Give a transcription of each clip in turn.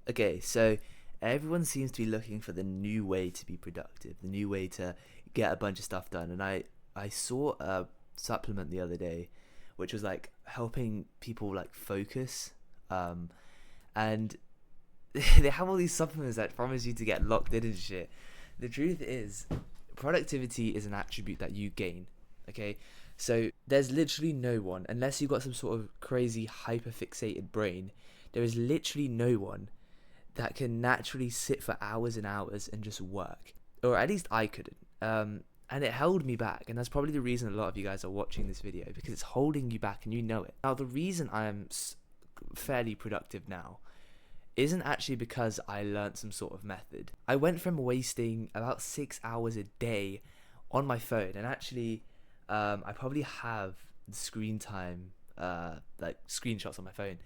Okay, so everyone seems to be looking for the new way to be productive, the new way to get a bunch of stuff done. And I saw a supplement the other day, which was like helping people like focus. And they have all these supplements that promise you to get locked in and shit. The truth is, productivity is an attribute that you gain. Okay, so there's literally no one, unless you've got some sort of crazy hyper fixated brain. There is literally no one that can naturally sit for hours and hours and just work. Or at least I couldn't. And it held me back. And that's probably the reason a lot of you guys are watching this video, because it's holding you back and you know it. Now, the reason I am fairly productive now isn't actually because I learned some sort of method. I went from wasting about 6 hours a day on my phone, and actually, I probably have the screen time, like screenshots on my phone.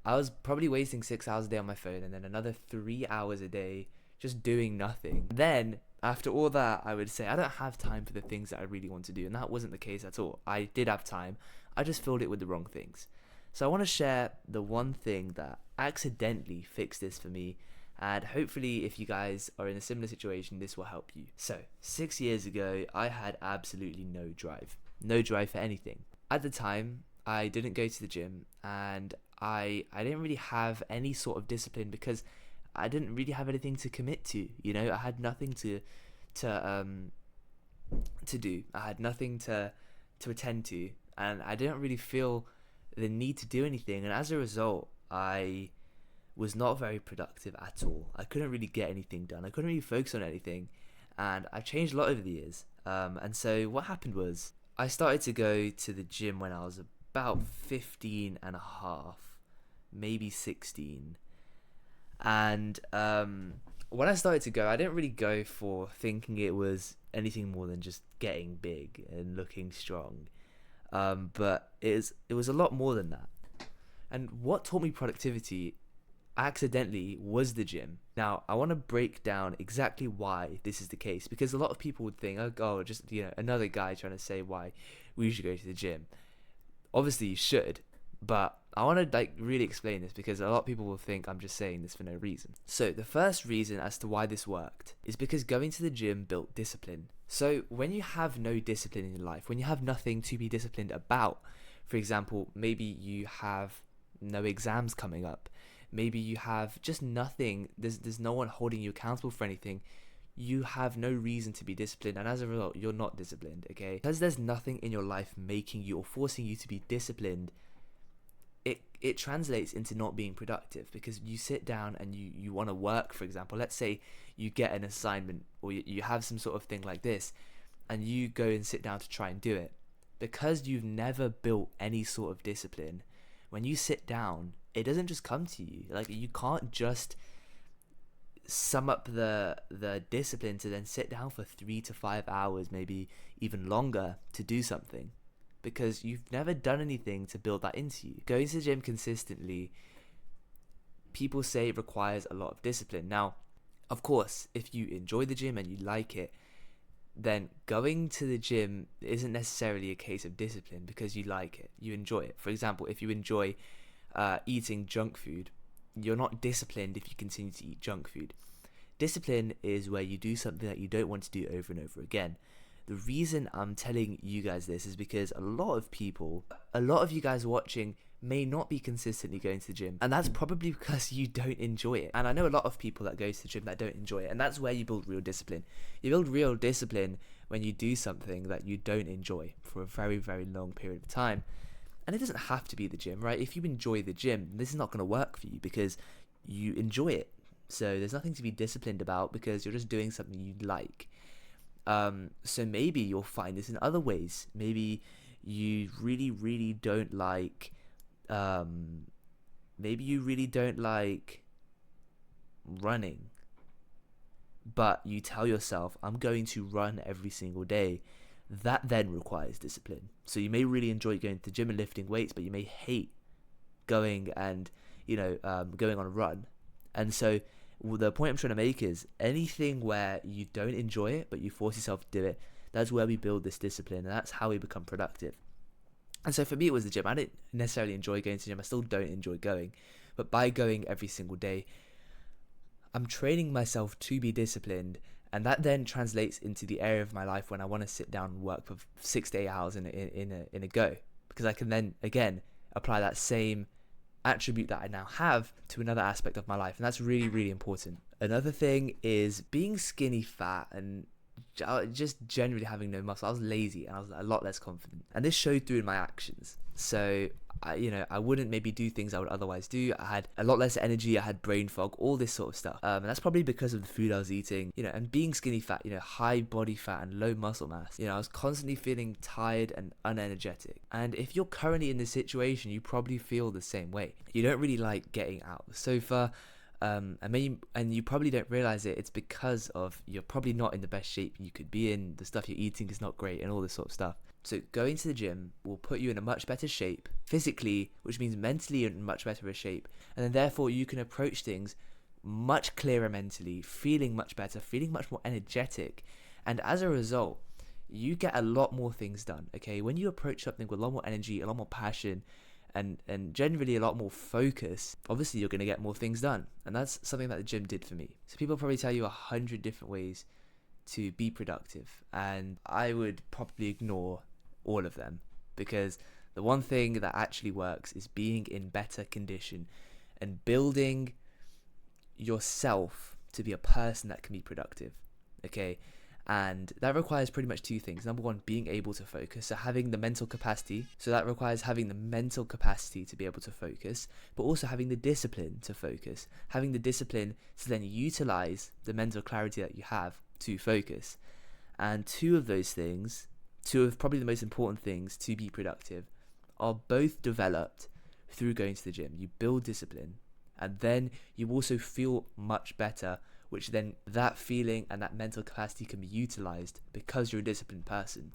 I was probably wasting 6 hours a day on my phone, and then another 3 hours a day just doing nothing. Then, after all that, I would say I don't have time for the things that I really want to do, and that wasn't the case at all. I did have time, I just filled it with the wrong things. So I want to share the one thing that accidentally fixed this for me, and hopefully if you guys are in a similar situation, this will help you. So 6 years ago, I had absolutely no drive for anything. At the time, I didn't go to the gym, and I didn't really have any sort of discipline because I didn't really have anything to commit to. You know, I had nothing to do. I had nothing to attend to, and I didn't really feel the need to do anything. And as a result, I was not very productive at all. I couldn't really get anything done. I couldn't really focus on anything, and I've changed a lot over the years. And so what happened was I started to go to the gym when I was about 15 and a half, maybe 16. And when I started to go, I didn't really go for thinking it was anything more than just getting big and looking strong. But it was a lot more than that. And what taught me productivity accidentally was the gym. Now, I want to break down exactly why this is the case, because a lot of people would think, oh, just, another guy trying to say why we should go to the gym. Obviously, you should, but I want to really explain this, because a lot of people will think I'm just saying this for no reason. So the first reason as to why this worked is because going to the gym built discipline. So when you have no discipline in your life, when you have nothing to be disciplined about, for example, maybe you have no exams coming up, maybe you have just nothing, there's no one holding you accountable for anything, you have no reason to be disciplined, and as a result, you're not disciplined, okay? Because there's nothing in your life making you or forcing you to be disciplined, it translates into not being productive, because you sit down and you want to work. For example, let's say you get an assignment, or you have some sort of thing like this, and you go and sit down to try and do it. Because you've never built any sort of discipline, when you sit down, it doesn't just come to you. Like, you can't just sum up the discipline to then sit down for 3 to 5 hours, maybe even longer, to do something, because you've never done anything to build that into you. Going to the gym consistently, people say it requires a lot of discipline. Now, of course, if you enjoy the gym and you like it, then going to the gym isn't necessarily a case of discipline, because you like it, you enjoy it. For example, if you enjoy eating junk food, you're not disciplined if you continue to eat junk food. Discipline is where you do something that you don't want to do over and over again. The reason I'm telling you guys this is because a lot of you guys watching may not be consistently going to the gym, and that's probably because you don't enjoy it. And I know a lot of people that go to the gym that don't enjoy it, and that's where you build real discipline. You build real discipline when you do something that you don't enjoy for a very, very long period of time. And it doesn't have to be the gym, right? If you enjoy the gym, this is not going to work for you because you enjoy it. So there's nothing to be disciplined about, because you're just doing something you like. So maybe you'll find this in other ways. Maybe you really, really don't like, running, but you tell yourself, I'm going to run every single day. That then requires discipline. So you may really enjoy going to the gym and lifting weights, but you may hate going and, going on a run. And so the point I'm trying to make is, anything where you don't enjoy it, but you force yourself to do it, that's where we build this discipline, and that's how we become productive. And so for me, it was the gym. I didn't necessarily enjoy going to the gym. I still don't enjoy going. But by going every single day, I'm training myself to be disciplined, and that then translates into the area of my life when I want to sit down and work for 6 to 8 hours in a go, because I can then again apply that same attribute that I now have to another aspect of my life, and that's really, really important. Another thing is being skinny fat and just generally having no muscle. I was lazy and I was a lot less confident, and this showed through in my actions. So I wouldn't maybe do things I would otherwise do. I had a lot less energy, I had brain fog, all this sort of stuff, and that's probably because of the food I was eating, and being skinny fat, high body fat and low muscle mass. I was constantly feeling tired and unenergetic, and if you're currently in this situation, you probably feel the same way. You don't really like getting out of the sofa, and you probably don't realize it. It's because of you're probably not in the best shape you could be in, the stuff you're eating is not great, and all this sort of stuff. So going to the gym will put you in a much better shape physically, which means mentally you're in much better a shape, and then therefore you can approach things much clearer mentally, feeling much better, feeling much more energetic, and as a result you get a lot more things done. Okay, when you approach something with a lot more energy, a lot more passion, and generally a lot more focus, obviously you're going to get more things done, and that's something that the gym did for me. So people probably tell you 100 different ways to be productive, and I would probably ignore all of them, because the one thing that actually works is being in better condition and building yourself to be a person that can be productive. Okay, and that requires pretty much two things. Number one, being able to focus, so having the mental capacity. So that requires having the mental capacity to be able to focus, but also having the discipline to focus, having the discipline to then utilize the mental clarity that you have to focus. And two of those things, two of probably the most important things to be productive, are both developed through going to the gym. You build discipline, and then you also feel much better, which then that feeling and that mental capacity can be utilized because you're a disciplined person.